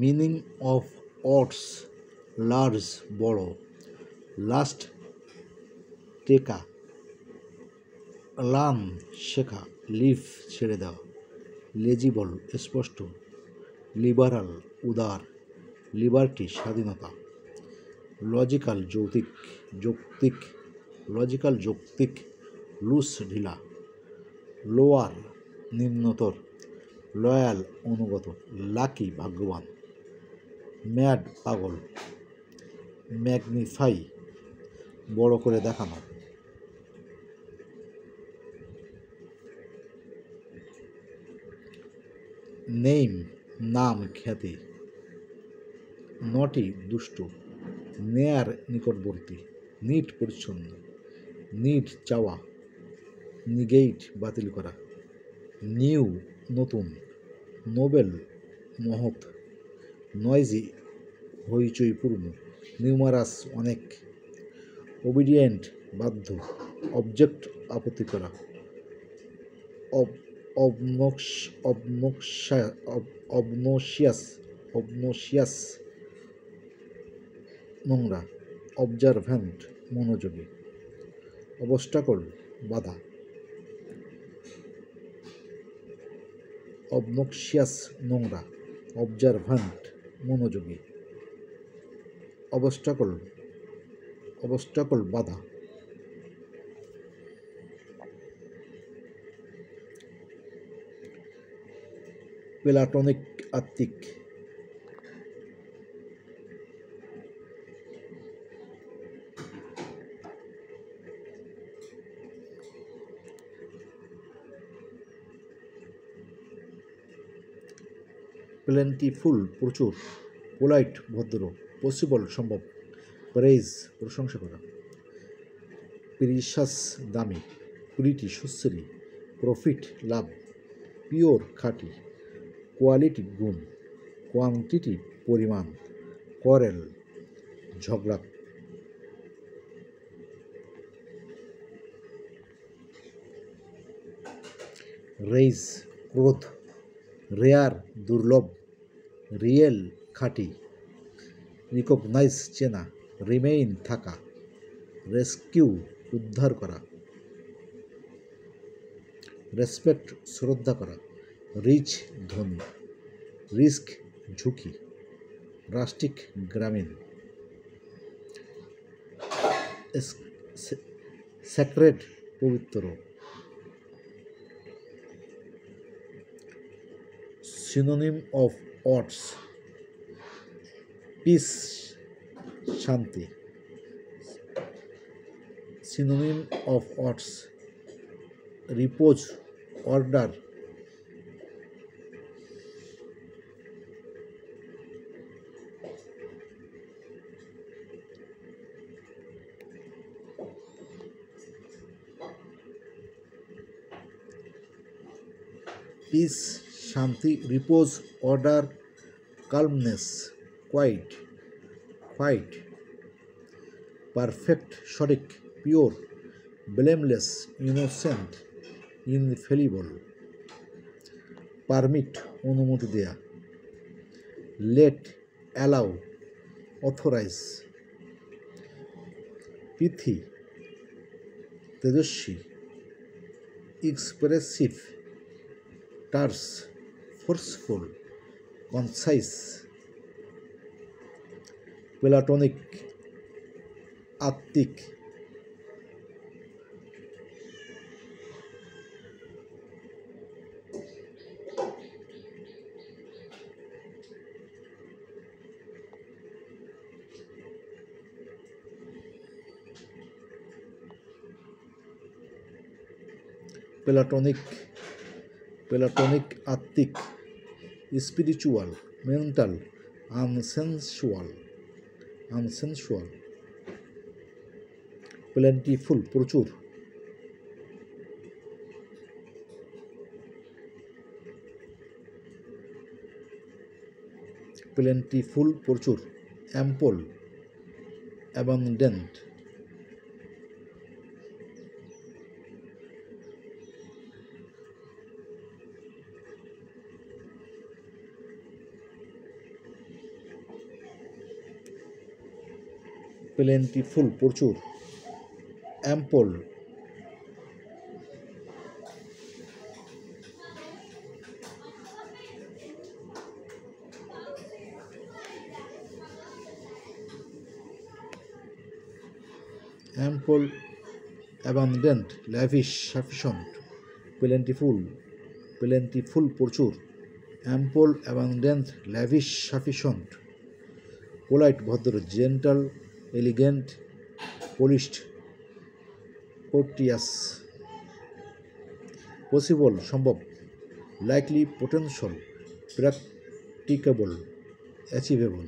Meaning of oats large বড়, last টেকা learn শেখা, লিভ ছেড়ে দেওয়া, লেজিবল স্পষ্ট, লিবারাল উদার, লিবার্টি স্বাধীনতা, লজিক্যাল যৌক্তিক যৌক্তিক লজিক্যাল যৌক্তিক, লুস ঢিলা, লোয়ার নিম্নতর, লয়াল অনুগত, লাকি ভাগ্যবান, ম্যাড পাগল, ম্যাগনিফাই বড় করে দেখানো, নেইম নাম খ্যাতি, নটি দুষ্ট, নেয়ার নিকটবর্তী, নিট পরিচ্ছন্ন, নিড চাওয়া, নিগেইট বাতিল করা, নিউ নতুন, নোবেল মহৎ, নয়জি হইচইপূর্ণ, নিউমারাস অনেক, ওবিডিয়েন্ট বাধ্য, অবজেক্ট আপত্তি করা, অবনক্সিয়াস অবনশিয়াস নোংরা, অবজারভ্যান্ট মনোযোগী, অবস্টাকল বাধা, অবনক্সিয়াস নোংরা, অবজারভ্যান্ট মনোযোগী, অবস্টাকল অবস্টাকল বাধা, প্লাটোনিক আত্মিক, প্লেন্টিফুল প্রচুর, পোলাইট ভদ্র, পসিবল সম্ভব, প্রেইজ প্রশংসা করা, প্রিশাস দামি, প্রিটি সুশ্রী, প্রফিট লাভ, পিওর খাঁটি, কোয়ালিটি গুণ, কোয়ান্টিটি পরিমাণ, করেল ঝগড়া, রেইজ ক্রোধ, রেয়ার দুর্লভ, রিয়েল খাঁটি, রিকগনাইজ চেনা, রিমেইন থাকা, রেস্কিউ উদ্ধার করা, রেসপেক্ট শ্রদ্ধা করা, রিচ ধনী, রিস্ক ঝুঁকি, রাষ্ট্রিক গ্রামীণ, স্যাক্রেড পবিত্র, সিনোনিম অফ অটস, পিস শান্তি, synonym of oats, repose order, peace শান্তি, repose order, calmness, quiet white, perfect সঠিক, pure, blameless, innocent, infallible, permit অনুমতি দেয়া, লেট অ্যালাউ, অথরাইজ, পিথি তেজস্বী, expressive, terse forceful, concise, platonic আত্মিক, platonic platonic আত্মিক, spiritual, mental, unsensual, plentiful প্রচুর, plentiful প্রচুর, ample, abundant, plentiful প্রচুর, ample, ample, abundant, lavish, sufficient, plentiful, plentiful প্রচুর, ample, abundant, lavish, sufficient, polite ভদ্র, gentle, elegant, polished, কোর্টিয়াস, possible সম্ভব, likely, potential, প্র্যাকটিকেবল, achievable.